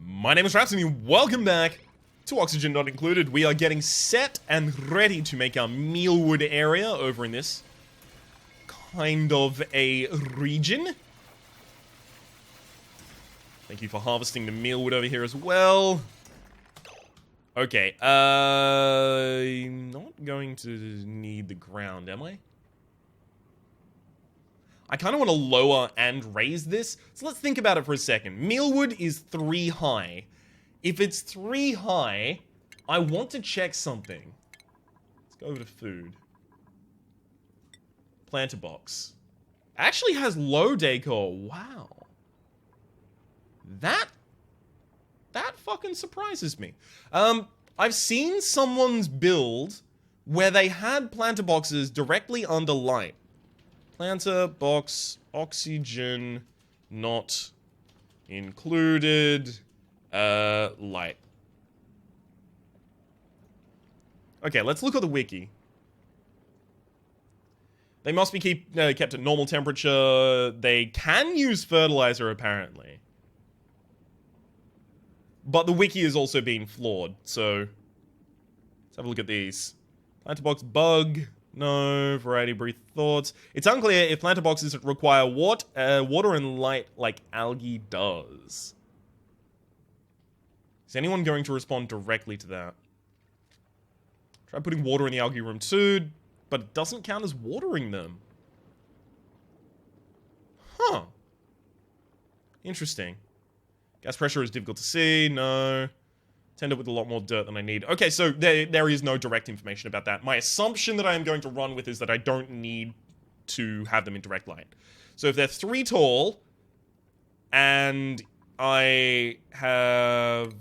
My name is Rhapsody, and welcome back to Oxygen Not Included. We are getting set and ready to make our Mealwood area over in this kind of a region. Thank you for harvesting the Mealwood over here as well. Okay, I'm not going to need the ground, am I? I kind of want to lower and raise this. So let's think about it for a second. Mealwood is 3 high. If it's 3 high, I want to check something. Let's go over to food. Planter box. Actually has low decor. Wow. That fucking surprises me. I've seen someone's build where they had planter boxes directly under light. Planter box, oxygen, not included, light. Okay, let's look at the wiki. They must be kept at normal temperature. They can use fertilizer, apparently. But the wiki is also being flawed, so let's have a look at these. Planter box bug. No. Variety breathe thoughts. It's unclear if planter boxes require water and light like algae does. Is anyone going to respond directly to that? Try putting water in the algae room too, but it doesn't count as watering them. Huh. Interesting. Gas pressure is difficult to see. No. Tend up with a lot more dirt than I need. Okay, so there is no direct information about that. My assumption that I am going to run with is that I don't need to have them in direct light. So if they're 3 tall, and I have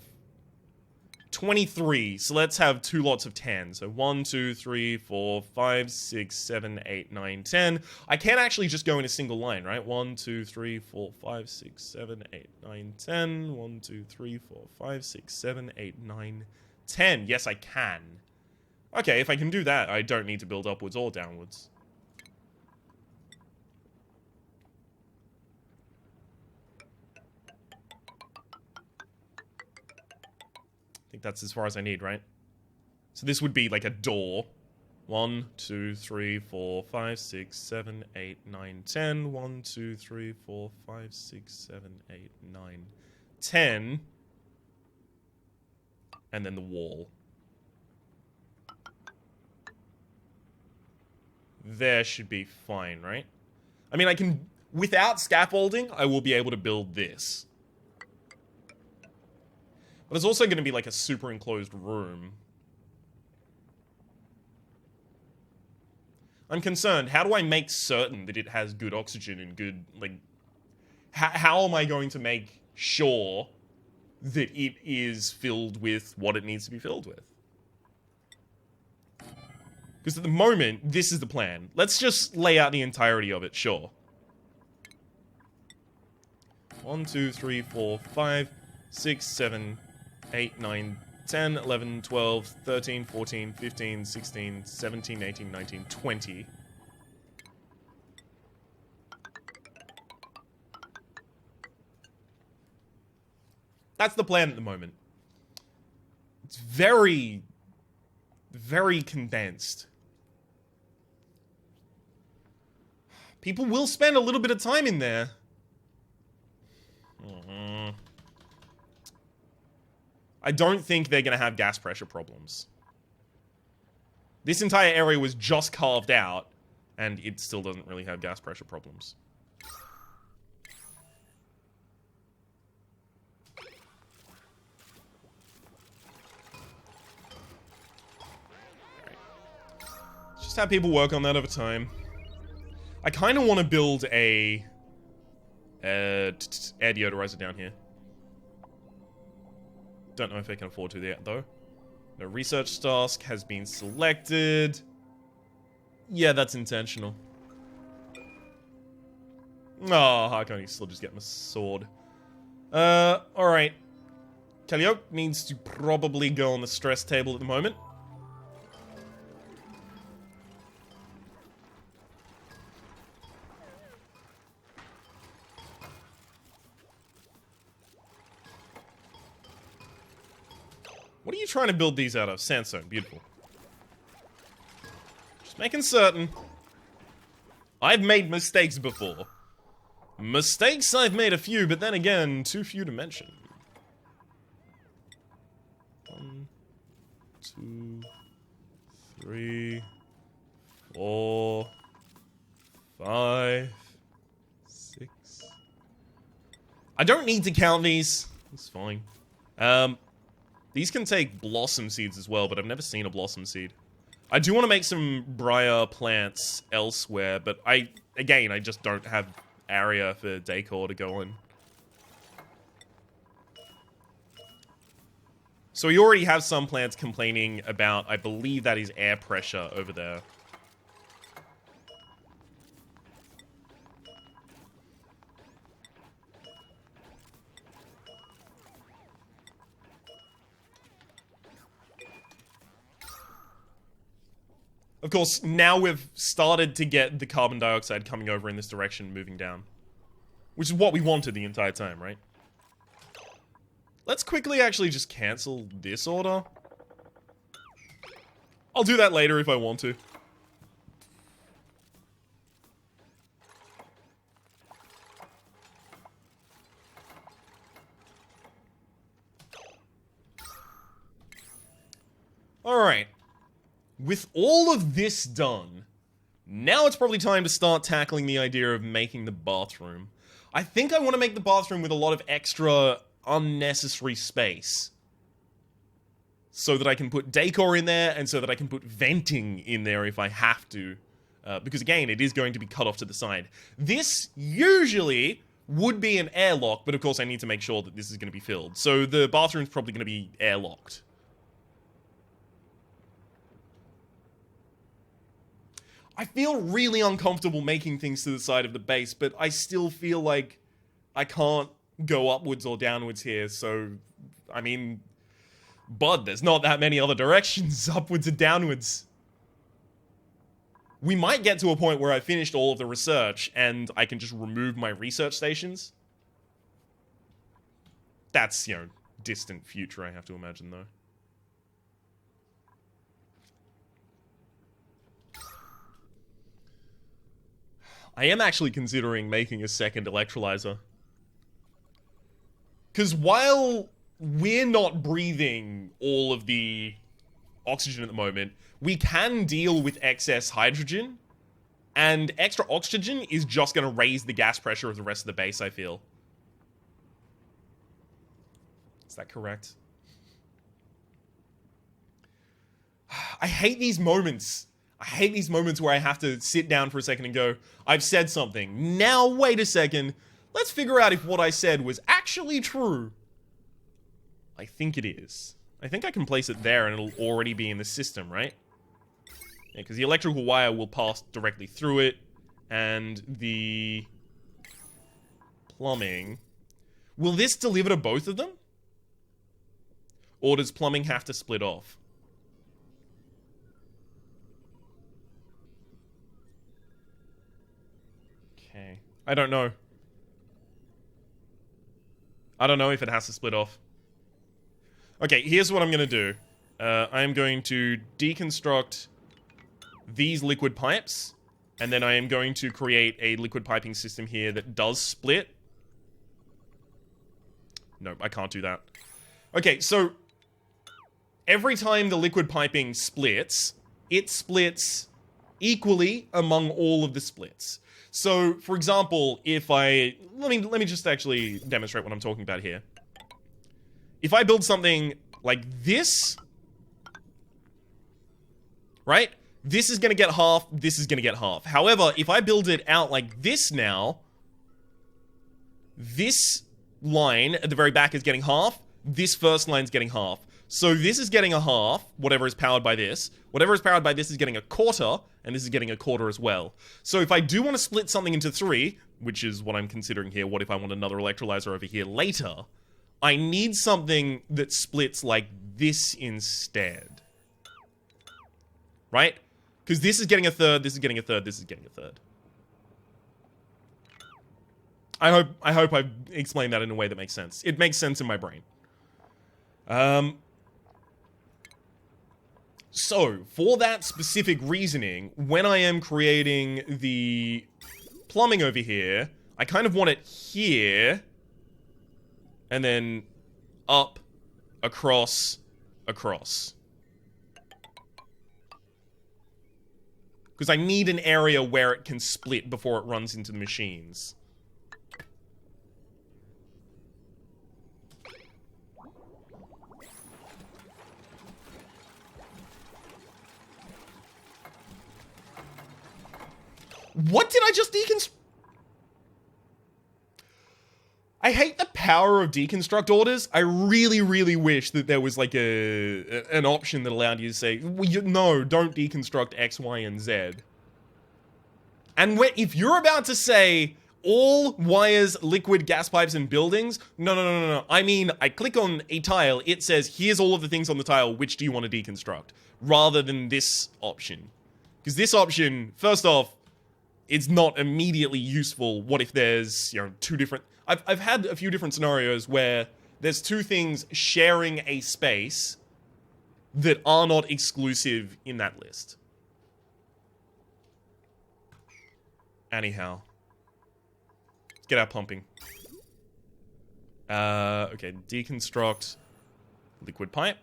23, so let's have 2 lots of 10. So 1, 2, 3, 4, 5, 6, 7, 8, 9, 10. I can't actually just go in a single line, right? 1, 2, 3, 4, 5, 6, 7, 8, 9, 10. 1, 2, 3, 4, 5, 6, 7, 8, 9, 10. Yes, I can. Okay, if I can do that, I don't need to build upwards or downwards. I think that's as far as I need, right? So this would be like a door. 1, 2, 3, 4, 5, 6, 7, 8, 9, 10. 1, 2, 3, 4, 5, 6, 7, 8, 9, 10. And then the wall. There should be fine, right? I mean, I can... Without scaffolding, I will be able to build this. But it's also going to be like a super enclosed room. I'm concerned. How do I make certain that it has good oxygen and good, like... How am I going to make sure that it is filled with what it needs to be filled with? Because at the moment, this is the plan. Let's just lay out the entirety of it, sure. 1, 2, 3, 4, 5, 6, 7... 8, 9, 10, 11, 12, 13, 14, 15, 16, 17, 18, 19, 20. That's the plan at the moment. It's very, very condensed. People will spend a little bit of time in there. I don't think they're going to have gas pressure problems. This entire area was just carved out, and it still doesn't really have gas pressure problems. Alright. Let's just have people work on that over time. I kind of want to build a air deodorizer down here. Don't know if I can afford to yet, though. No research task has been selected. Yeah, that's intentional. Oh, I can still just get my sword. Alright. Calliope needs to probably go on the stress table at the moment. What are you trying to build these out of? Sandstone. Beautiful. Just making certain. I've made mistakes before. Mistakes, I've made a few, but then again, too few to mention. 1, 2, 3, 4, 5, 6. I don't need to count these. It's fine. These can take blossom seeds as well, but I've never seen a blossom seed. I do want to make some briar plants elsewhere, but I just don't have area for decor to go in. So we already have some plants complaining about, I believe that is air pressure over there. Of course, now we've started to get the carbon dioxide coming over in this direction, moving down. Which is what we wanted the entire time, right? Let's quickly actually just cancel this order. I'll do that later if I want to. Alright. With all of this done, now it's probably time to start tackling the idea of making the bathroom. I think I want to make the bathroom with a lot of extra unnecessary space. So that I can put decor in there, and so that I can put venting in there if I have to. Because again, it is going to be cut off to the side. This usually would be an airlock, but of course I need to make sure that this is going to be filled. So the bathroom's probably going to be airlocked. I feel really uncomfortable making things to the side of the base, but I still feel like I can't go upwards or downwards here, so, I mean, bud, there's not that many other directions, upwards and downwards. We might get to a point where I finished all of the research, and I can just remove my research stations. That's, you know, distant future, I have to imagine, though. I am actually considering making a second electrolyzer. Because while we're not breathing all of the oxygen at the moment, we can deal with excess hydrogen. And extra oxygen is just going to raise the gas pressure of the rest of the base, I feel. Is that correct? I hate these moments. I hate these moments where I have to sit down for a second and go, I've said something. Now, wait a second. Let's figure out if what I said was actually true. I think it is. I think I can place it there and it'll already be in the system, right? Yeah, because the electrical wire will pass directly through it. And the plumbing. Will this deliver to both of them? Or does plumbing have to split off? Okay. I don't know. I don't know if it has to split off. Okay, here's what I'm going to do. I am going to deconstruct these liquid pipes. And then I am going to create a liquid piping system here that does split. No, I can't do that. Okay, so every time the liquid piping splits, it splits equally among all of the splits. So, for example, if I... Let me just actually demonstrate what I'm talking about here. If I build something like this, right? This is going to get half, this is going to get half. However, if I build it out like this now, this line at the very back is getting half, this first line's getting half. So this is getting a half, whatever is powered by this. Whatever is powered by this is getting a quarter, and this is getting a quarter as well. So if I do want to split something into three, which is what I'm considering here, what if I want another electrolyzer over here later, I need something that splits like this instead. Right? Because this is getting a third, this is getting a third, this is getting a third. I hope I've explained that in a way that makes sense. It makes sense in my brain. So, for that specific reasoning, when I am creating the plumbing over here, I kind of want it here, and then up, across, across. Because I need an area where it can split before it runs into the machines. What did I just deconstruct? I hate the power of deconstruct orders. I really, really wish that there was like an option that allowed you to say, well, no, don't deconstruct X, Y, and Z. And if you're about to say all wires, liquid, gas pipes, and buildings, no. I mean, I click on a tile, it says, here's all of the things on the tile, which do you want to deconstruct? Rather than this option. Because this option, first off, it's not immediately useful. What if there's, you know, two different... I've had a few different scenarios where there's two things sharing a space that are not exclusive in that list. Anyhow. Let's get our pumping. Okay, deconstruct liquid pipe.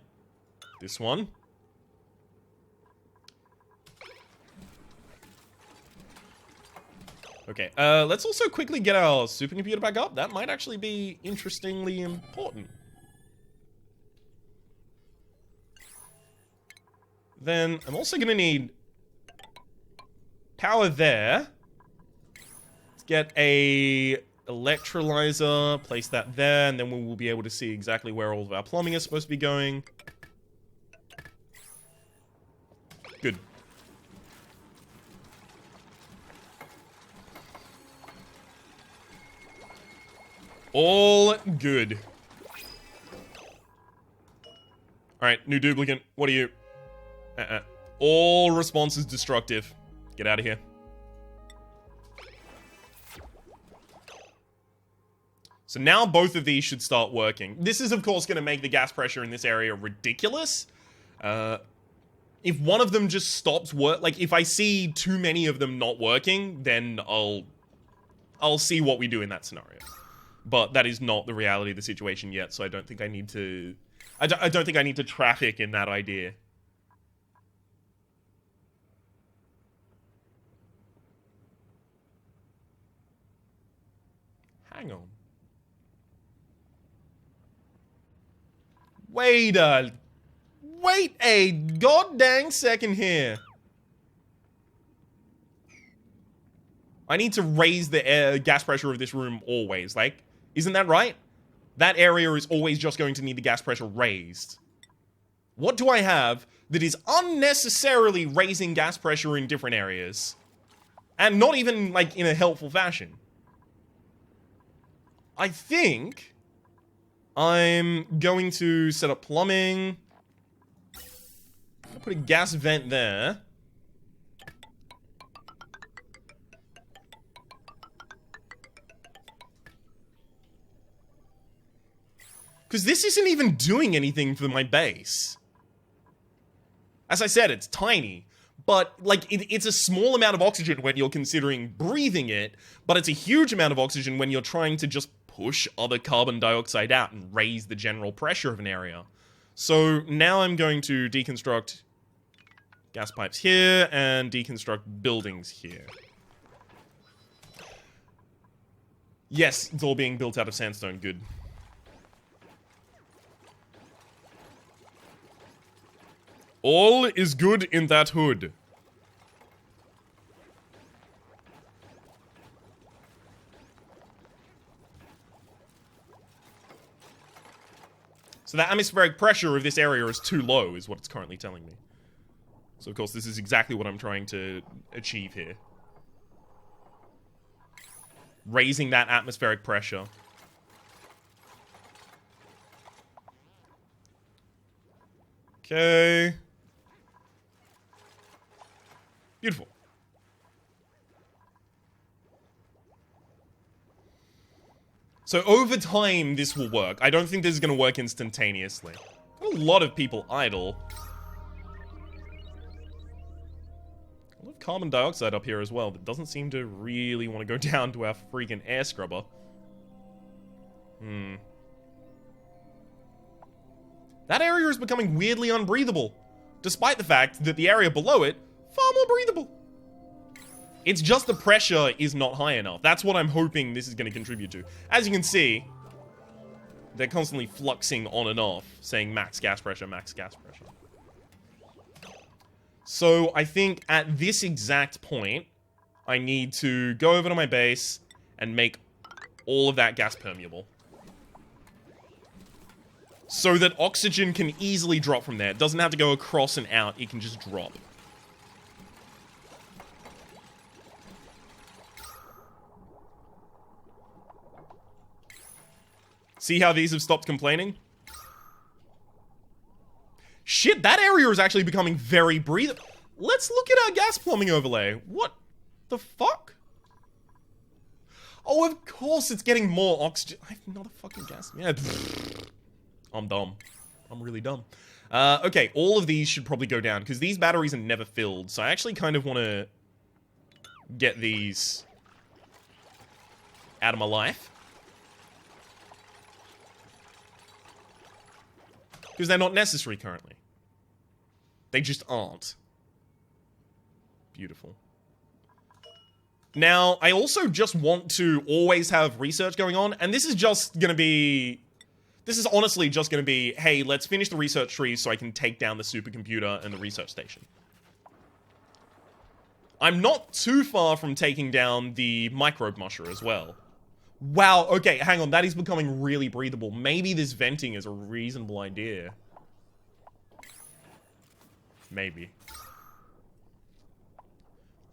This one. Okay, let's also quickly get our supercomputer back up. That might actually be interestingly important. Then I'm also gonna need power there. Let's get a electrolyzer, place that there, and then we will be able to see exactly where all of our plumbing is supposed to be going. Good. All good. Alright, new duplicate. What are you? All responses destructive. Get out of here. So now both of these should start working. This is, of course, going to make the gas pressure in this area ridiculous. If one of them just stops like, if I see too many of them not working, then I'll see what we do in that scenario. But that is not the reality of the situation yet, so I don't think I need to... I don't think I need to traffic in that idea. Hang on. Wait a goddamn second here. I need to raise the gas pressure of this room always, like... Isn't that right? That area is always just going to need the gas pressure raised. What do I have that is unnecessarily raising gas pressure in different areas? And not even, like, in a helpful fashion. I think I'm going to set up plumbing. I'll put a gas vent there. Because this isn't even doing anything for my base. As I said, it's tiny. But, like, it's a small amount of oxygen when you're considering breathing it, but it's a huge amount of oxygen when you're trying to just push other carbon dioxide out and raise the general pressure of an area. So now I'm going to deconstruct gas pipes here and deconstruct buildings here. Yes, it's all being built out of sandstone. Good. All is good in that hood. So the atmospheric pressure of this area is too low, is what it's currently telling me. So of course this is exactly what I'm trying to achieve here. Raising that atmospheric pressure. Okay. Beautiful. So over time, this will work. I don't think this is going to work instantaneously. Got a lot of people idle. A lot of carbon dioxide up here as well that doesn't seem to really want to go down to our freaking air scrubber. That area is becoming weirdly unbreathable, despite the fact that the area below it, far more breathable. It's just the pressure is not high enough. That's what I'm hoping this is going to contribute to. As you can see, they're constantly fluxing on and off, saying max gas pressure, max gas pressure. So I think at this exact point, I need to go over to my base and make all of that gas permeable. So that oxygen can easily drop from there. It doesn't have to go across and out, it can just drop. See how these have stopped complaining? Shit, that area is actually becoming very breathable. Let's look at our gas plumbing overlay. What the fuck? Oh, of course it's getting more oxygen. I have another fucking gas. Yeah. I'm dumb. I'm really dumb. Okay, all of these should probably go down, because these batteries are never filled, so I actually kind of want to get these out of my life. Because they're not necessary currently. They just aren't. Beautiful. Now, I also just want to always have research going on, and this is just gonna be... This is honestly just gonna be, hey, let's finish the research tree so I can take down the supercomputer and the research station. I'm not too far from taking down the microbe musher as well. Wow, okay, hang on, that is becoming really breathable. Maybe this venting is a reasonable idea. Maybe.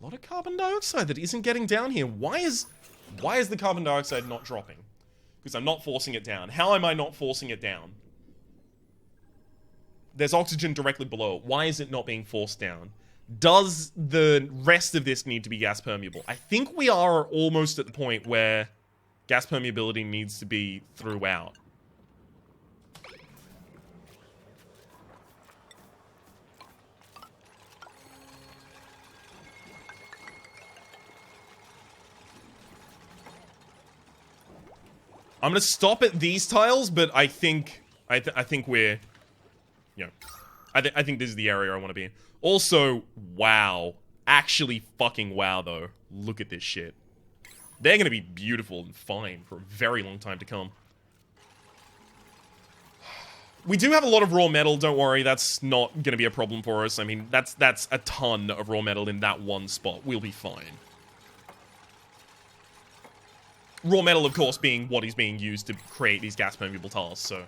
A lot of carbon dioxide that isn't getting down here. Why is the carbon dioxide not dropping? Because I'm not forcing it down. How am I not forcing it down? There's oxygen directly below it. Why is it not being forced down? Does the rest of this need to be gas permeable? I think we are almost at the point where gas permeability needs to be throughout. I'm gonna stop at these tiles, but I think we're, you know, I think this is the area I want to be in. Also, wow, actually fucking wow though. Look at this shit. They're gonna be beautiful and fine for a very long time to come. We do have a lot of raw metal, don't worry, that's not gonna be a problem for us. I mean, that's a ton of raw metal in that one spot. We'll be fine. Raw metal, of course, being what is being used to create these gas permeable tiles, so...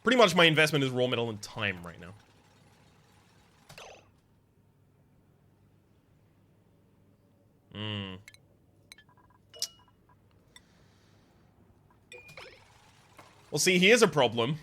Pretty much my investment is raw metal and time right now. Well, see, here's a problem.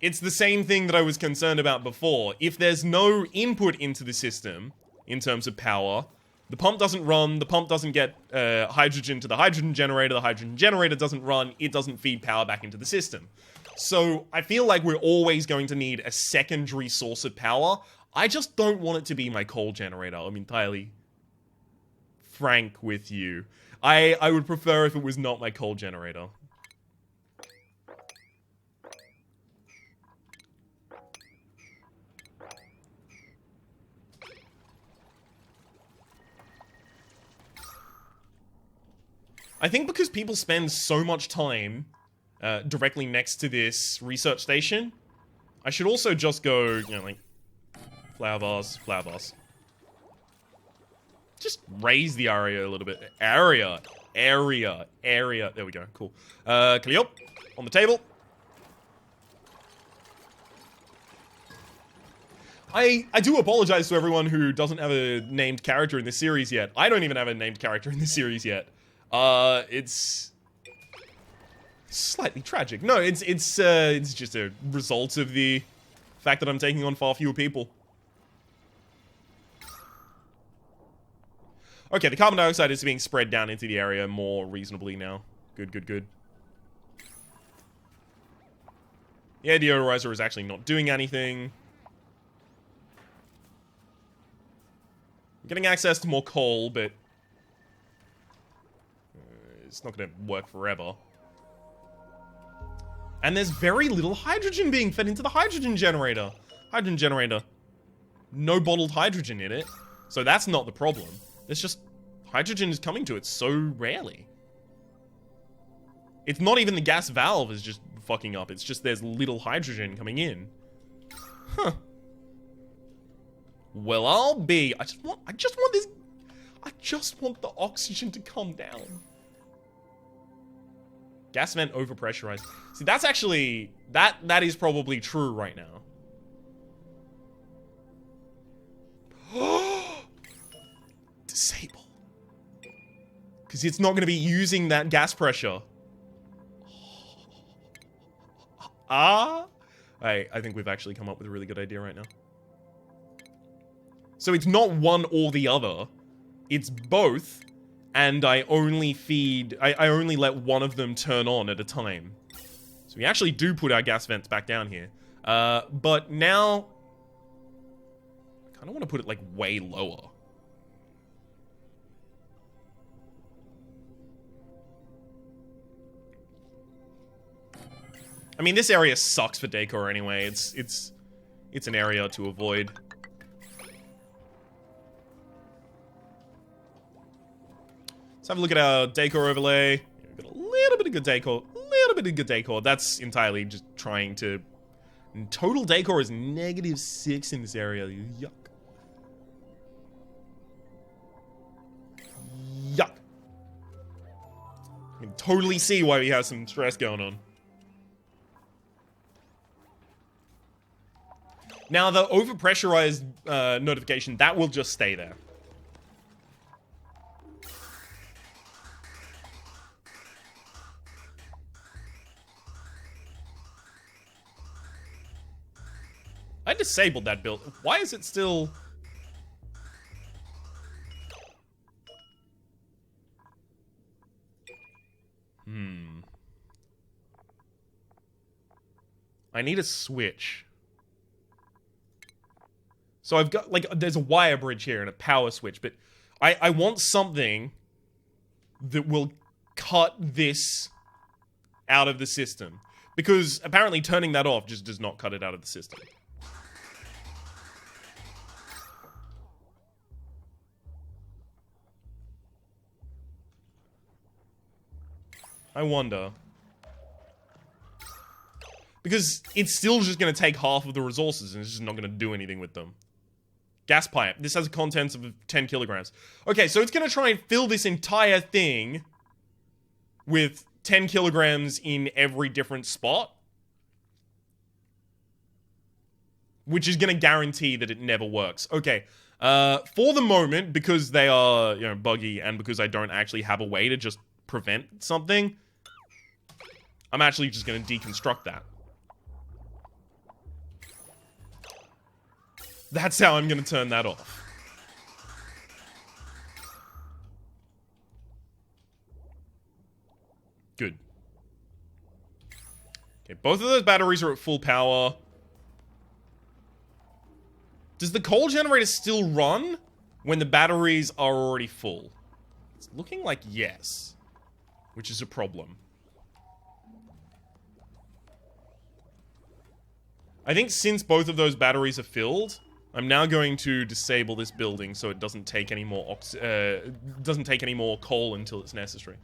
It's the same thing that I was concerned about before. If there's no input into the system, in terms of power... The pump doesn't run, the pump doesn't get hydrogen to the hydrogen generator doesn't run, it doesn't feed power back into the system. So, I feel like we're always going to need a secondary source of power. I just don't want it to be my coal generator, I'm entirely frank with you. I would prefer if it was not my coal generator. I think because people spend so much time directly next to this research station, I should also just go, you know, like, flower vase, flower vase. Just raise the area a little bit. Area. There we go, cool. Calliope, on the table. I do apologize to everyone who doesn't have a named character in this series yet. I don't even have a named character in this series yet. It's slightly tragic. No, it's just a result of the fact that I'm taking on far fewer people. Okay, the carbon dioxide is being spread down into the area more reasonably now. Good, good, good. The deodorizer is actually not doing anything. Getting access to more coal, but it's not going to work forever. And there's very little hydrogen being fed into the hydrogen generator. Hydrogen generator. No bottled hydrogen in it. So that's not the problem. It's just hydrogen is coming to it so rarely. It's not even the gas valve is just fucking up. It's just there's little hydrogen coming in. Huh. Well, I'll be. I just want this. I just want the oxygen to come down. Gas vent overpressurized. See, that's actually that is probably true right now. Disable. Because it's not going to be using that gas pressure. I think we've actually come up with a really good idea right now. So it's not one or the other. It's both. And I only let one of them turn on at a time. So we actually do put our gas vents back down here. But now... I kind of want to put it, like, way lower. I mean, this area sucks for decor anyway. It's an area to avoid. Let's have a look at our decor overlay. We've got a little bit of good decor. That's entirely just trying to... And total decor is -6 in this area. Yuck. Yuck. I can totally see why we have some stress going on. Now, the overpressurized notification, that will just stay there. I disabled that build. Why is it still... I need a switch. So I've got, like, there's a wire bridge here and a power switch, but I want something that will cut this out of the system. Because apparently turning that off just does not cut it out of the system. I wonder. Because it's still just going to take half of the resources and it's just not going to do anything with them. Gas pipe. This has a contents of 10 kilograms. Okay, so it's going to try and fill this entire thing with 10 kilograms in every different spot. Which is going to guarantee that it never works. Okay, for the moment, because they are, you know, buggy and because I don't actually have a way to just prevent something, I'm actually just going to deconstruct that. That's how I'm going to turn that off. Good. Okay, both of those batteries are at full power. Does the coal generator still run when the batteries are already full? It's looking like yes, which is a problem. I think since both of those batteries are filled, I'm now going to disable this building so it doesn't take any more coal until it's necessary.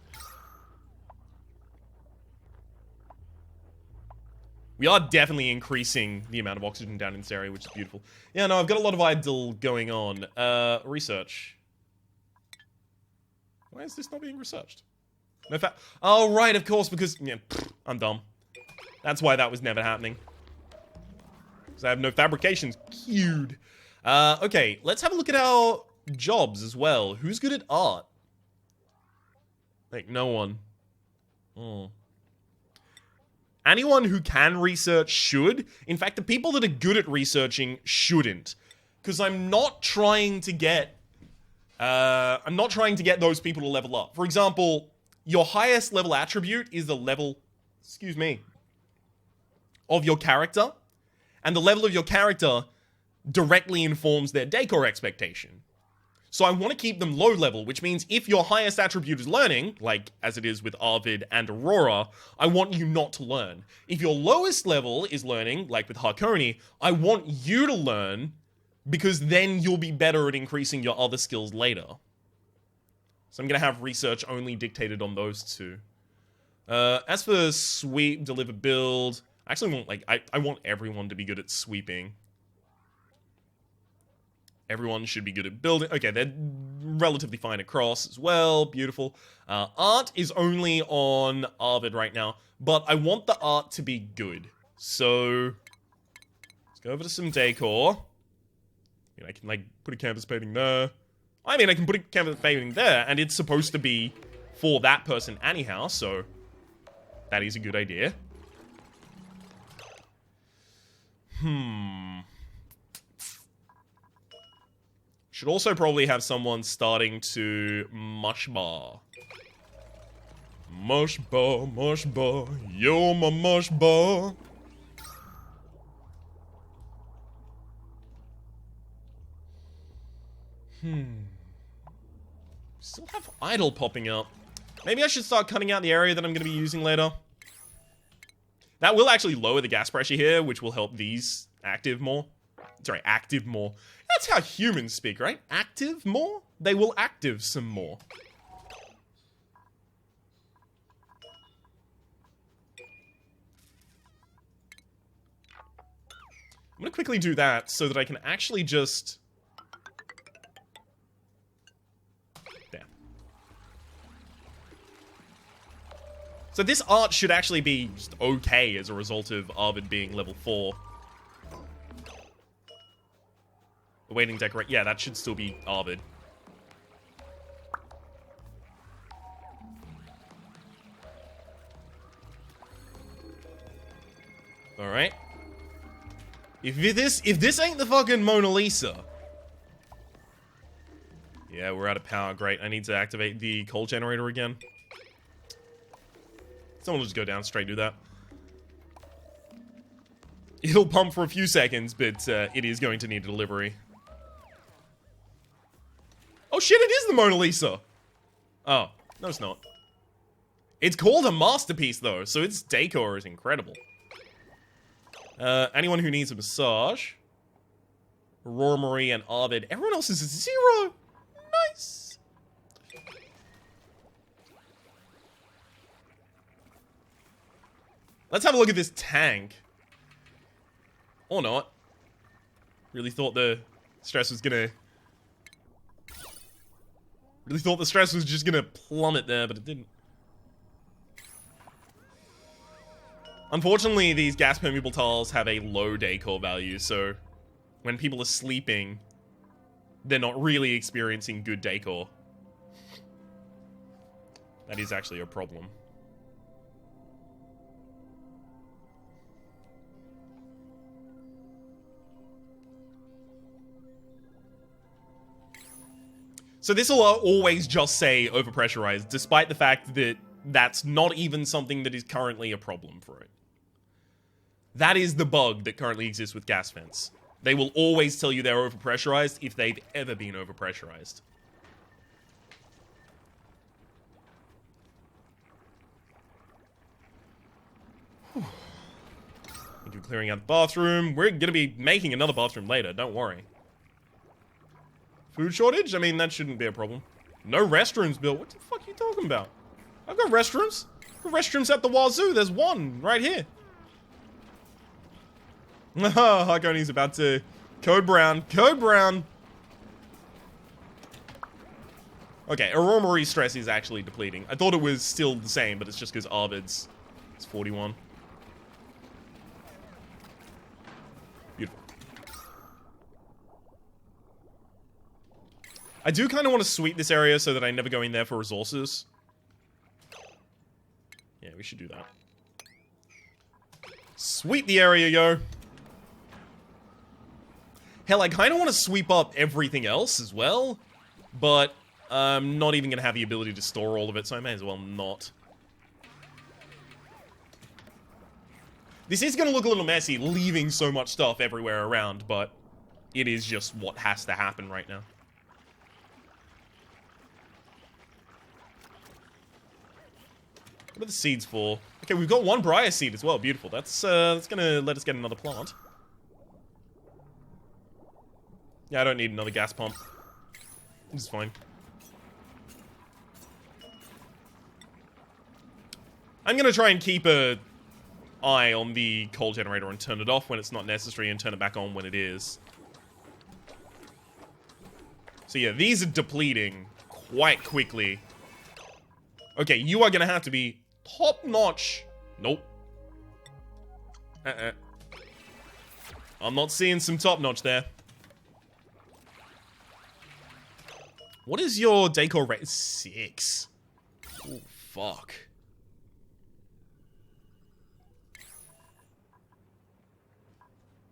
We are definitely increasing the amount of oxygen down in this area, which is beautiful. Yeah, no, I've got a lot of idle going on. Research. Why is this not being researched? No oh, right, of course, because... Yeah, I'm dumb. That's why that was never happening. Because I have no fabrications queued. Okay, let's have a look at our jobs as well. Who's good at art? Like, no one. Oh. Anyone who can research should. In fact, the people that are good at researching shouldn't. Because I'm not trying to get... those people to level up. For example, your highest level attribute is the level... Excuse me. Of your character. And the level of your character directly informs their decor expectation. So I want to keep them low level, which means if your highest attribute is learning, like as it is with Arvid and Aurora, I want you not to learn. If your lowest level is learning, like with Harkoni, I want you to learn, because then you'll be better at increasing your other skills later. So I'm going to have research only dictated on those two. As for sweep, deliver, build, I actually want, like, I want everyone to be good at sweeping. Everyone should be good at building. Okay, they're relatively fine at cross as well. Beautiful. Art is only on Arvid right now, but I want the art to be good. So let's go over to some decor. You know, I can, like, put a canvas painting there. I mean, I can put a canvas painting there, and it's supposed to be for that person anyhow, so that is a good idea. Should also probably have someone starting to mush bar. Mush bar, you're my mush bar. Still have idle popping up. Maybe I should start cutting out the area that I'm going to be using later. That will actually lower the gas pressure here, which will help these active more. Sorry, active more. That's how humans speak, right? Active more? They will active some more. I'm gonna quickly do that so that I can actually just... There. So this art should actually be just okay as a result of Arvid being level 4. The waiting decorate. Yeah, that should still be Arvid. Alright. If this ain't the fucking Mona Lisa. Yeah, we're out of power. Great. I need to activate the coal generator again. Someone will just go down straight, do that. It'll pump for a few seconds, but it is going to need a delivery. Oh shit, it is the Mona Lisa! Oh, no it's not. It's called a masterpiece though, so its decor is incredible. Anyone who needs a massage. Aurora Marie and Arvid. Everyone else is a 0! Nice! Let's have a look at this tank. Or not. Really thought the stress was gonna... Really thought the stress was just gonna plummet there, but it didn't. Unfortunately, these gas permeable tiles have a low decor value, so when people are sleeping, they're not really experiencing good decor. That is actually a problem. So this will always just say overpressurized, despite the fact that that's not even something that is currently a problem for it. That is the bug that currently exists with gas vents. They will always tell you they're overpressurized if they've ever been overpressurized. Thank you for clearing out the bathroom. We're gonna be making another bathroom later, don't worry. Food shortage? I mean, that shouldn't be a problem. No restrooms built. What the fuck are you talking about? I've got restrooms. I've got restrooms at the wazoo. There's one right here. Haha, Harkoni's about to... Code brown. Code brown! Okay, Aurora Marie's stress is actually depleting. I thought it was still the same, but it's just because Arvid's is 41. Beautiful. I do kind of want to sweep this area so that I never go in there for resources. Yeah, we should do that. Sweep the area, yo! Hell, I kind of want to sweep up everything else as well, but I'm not even going to have the ability to store all of it, so I may as well not. This is going to look a little messy, leaving so much stuff everywhere around, but it is just what has to happen right now. What are the seeds for? Okay, we've got one briar seed as well. Beautiful. That's gonna let us get another plant. Yeah, I don't need another gas pump. It's fine. I'm gonna try and keep a eye on the coal generator and turn it off when it's not necessary and turn it back on when it is. So yeah, these are depleting quite quickly. Okay, you are gonna have to be top-notch. Nope. I'm not seeing some top-notch there. What is your decor rate? 6. Oh, fuck.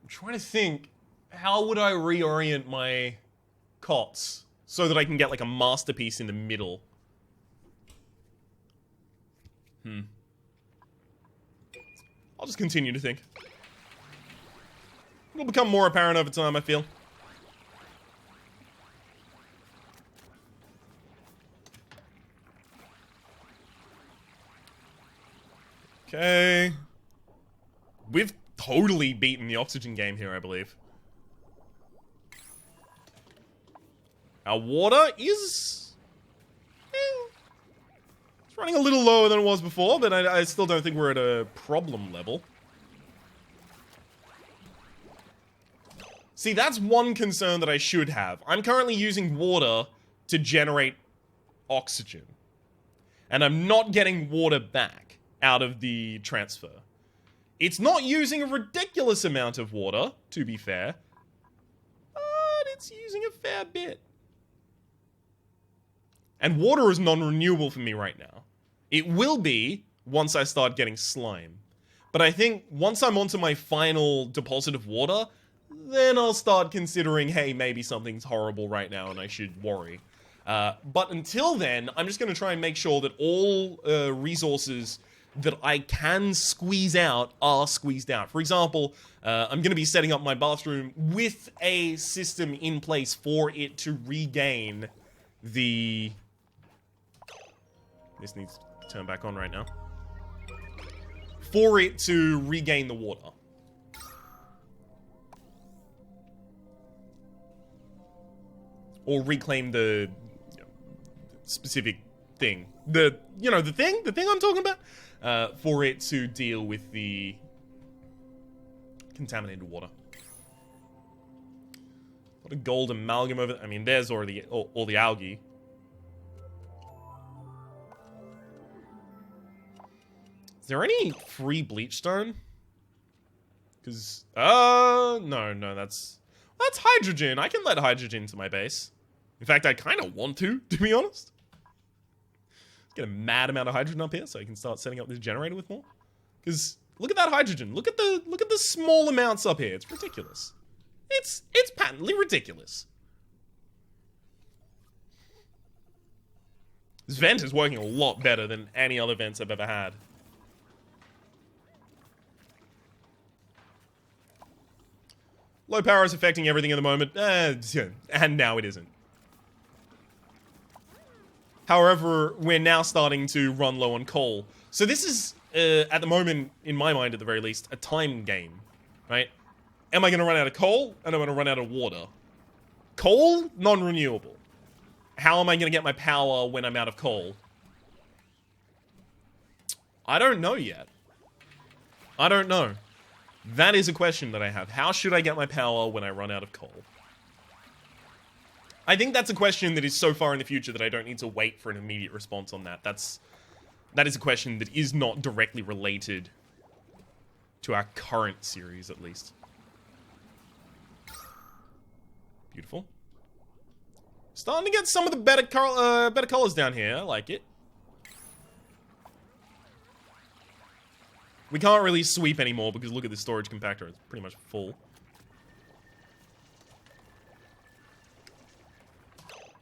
I'm trying to think, how would I reorient my cots so that I can get like a masterpiece in the middle? I'll just continue to think. It'll become more apparent over time, I feel. Okay. We've totally beaten the oxygen game here, I believe. Our water is... it's running a little lower than it was before, but I still don't think we're at a problem level. See, that's one concern that I should have. I'm currently using water to generate oxygen. And I'm not getting water back out of the transfer. It's not using a ridiculous amount of water, to be fair. But it's using a fair bit. And water is non-renewable for me right now. It will be once I start getting slime. But I think once I'm onto my final deposit of water, then I'll start considering, hey, maybe something's horrible right now and I should worry. But until then, I'm just going to try and make sure that all resources that I can squeeze out are squeezed out. For example, I'm going to be setting up my bathroom with a system in place for it to regain the... This needs to turn back on right now. For it to regain the water. Or reclaim the specific thing. The thing I'm talking about? For it to deal with the contaminated water. A lot of gold amalgam over... I mean, there's already all the algae. Is there any free bleach stone? Because... no, that's hydrogen. I can let hydrogen to my base. In fact, I kind of want to be honest. Let's get a mad amount of hydrogen up here so I can start setting up this generator with more. Because look at that hydrogen. Look at the small amounts up here. It's ridiculous. It's patently ridiculous. This vent is working a lot better than any other vents I've ever had. Low power is affecting everything at the moment, and now it isn't. However, we're now starting to run low on coal. So this is, at the moment, in my mind at the very least, a time game, right? Am I going to run out of coal, and am I going to run out of water? Coal, non-renewable. How am I going to get my power when I'm out of coal? I don't know yet. I don't know. That is a question that I have. How should I get my power when I run out of coal? I think that's a question that is so far in the future that I don't need to wait for an immediate response on that. That is a question that is not directly related to our current series, at least. Beautiful. Starting to get some of the better colors down here. I like it. We can't really sweep anymore because look at the storage compactor. It's pretty much full.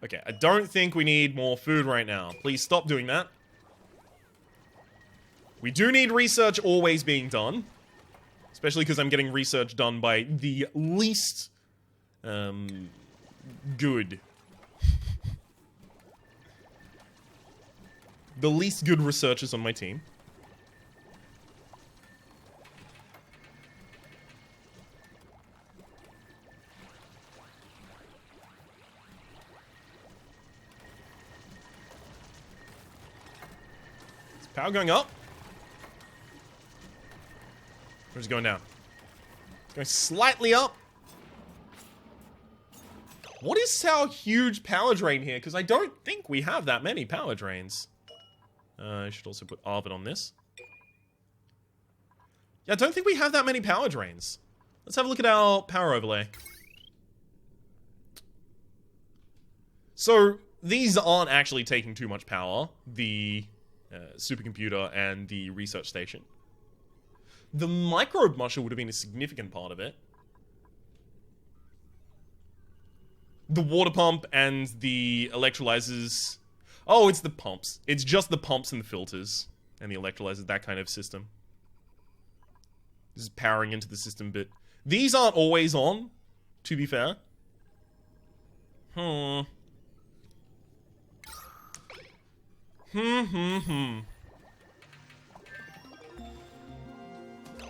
Okay, I don't think we need more food right now. Please stop doing that. We do need research always being done. Especially because I'm getting research done by the least... good. The least good researchers on my team. Power going up? Or is it going down? It's going slightly up. What is our huge power drain here? Because I don't think we have that many power drains. I should also put Arvid on this. Yeah, I don't think we have that many power drains. Let's have a look at our power overlay. So, these aren't actually taking too much power. The supercomputer and the research station. The microbe musher would have been a significant part of it. The water pump and the electrolyzers. Oh, it's the pumps. It's just the pumps and the filters. And the electrolyzers, that kind of system. This is powering into the system, but these aren't always on, to be fair.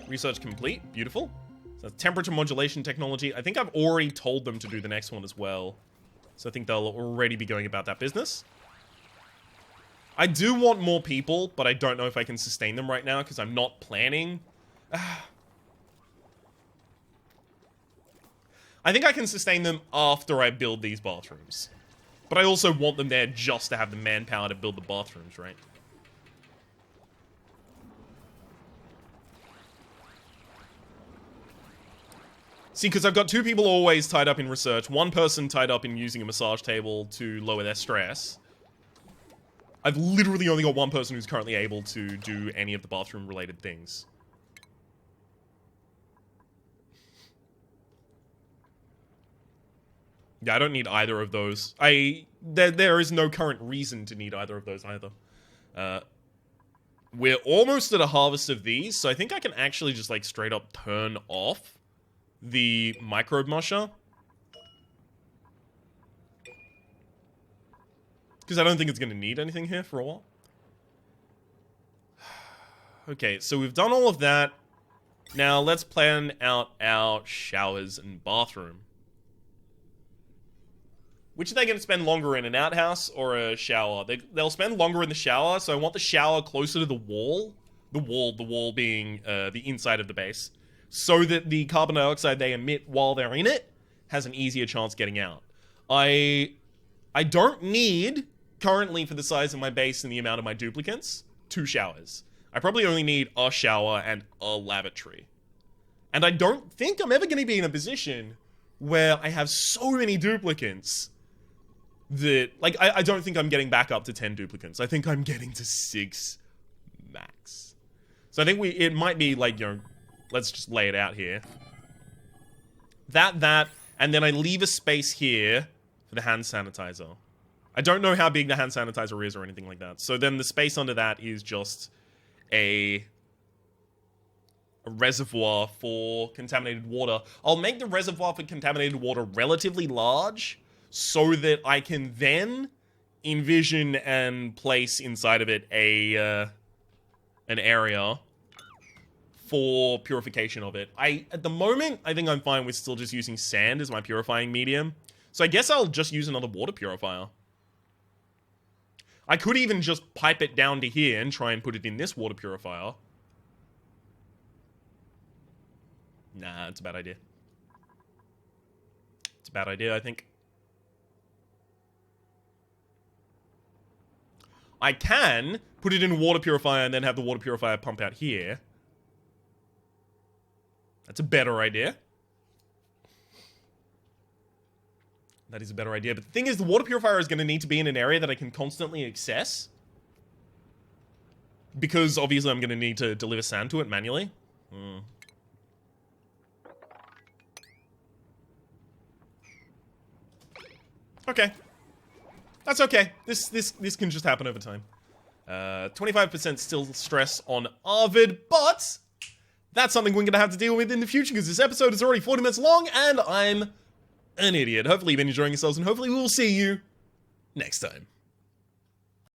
Research complete. Beautiful. So temperature modulation technology. I think I've already told them to do the next one as well. So I think they'll already be going about that business. I do want more people, but I don't know if I can sustain them right now because I'm not planning. I think I can sustain them after I build these bathrooms. But I also want them there just to have the manpower to build the bathrooms, right? See, because I've got two people always tied up in research, one person tied up in using a massage table to lower their stress. I've literally only got one person who's currently able to do any of the bathroom-related things. Yeah, I don't need either of those. There is no current reason to need either of those either. We're almost at a harvest of these, so I think I can actually just, like, straight up turn off the microbe musher. Because I don't think it's going to need anything here for a while. Okay, so we've done all of that. Now, let's plan out our showers and bathroom. Which are they going to spend longer in, an outhouse or a shower? They'll spend longer in the shower, so I want the shower closer to the wall. The wall being the inside of the base. So that the carbon dioxide they emit while they're in it has an easier chance getting out. I don't need, currently for the size of my base and the amount of my duplicates, 2 showers. I probably only need a shower and a lavatory. And I don't think I'm ever going to be in a position where I have so many duplicates that, like, I don't think I'm getting back up to 10 duplicates. I think I'm getting to 6 max. So I think it might be, like, you know, let's just lay it out here. That, and then I leave a space here for the hand sanitizer. I don't know how big the hand sanitizer is or anything like that. So then the space under that is just a reservoir for contaminated water. I'll make the reservoir for contaminated water relatively large so that I can then envision and place inside of it an area for purification of it. At the moment, I think I'm fine with still just using sand as my purifying medium. So I guess I'll just use another water purifier. I could even just pipe it down to here and try and put it in this water purifier. Nah, it's a bad idea. It's a bad idea, I think. I can put it in a water purifier and then have the water purifier pump out here. That's a better idea. That is a better idea. But the thing is, the water purifier is going to need to be in an area that I can constantly access. Because, obviously, I'm going to need to deliver sand to it manually. Okay. That's okay. This can just happen over time. 25% still stress on Arvid, but that's something we're going to have to deal with in the future because this episode is already 40 minutes long and I'm an idiot. Hopefully you've been enjoying yourselves and hopefully we will see you next time.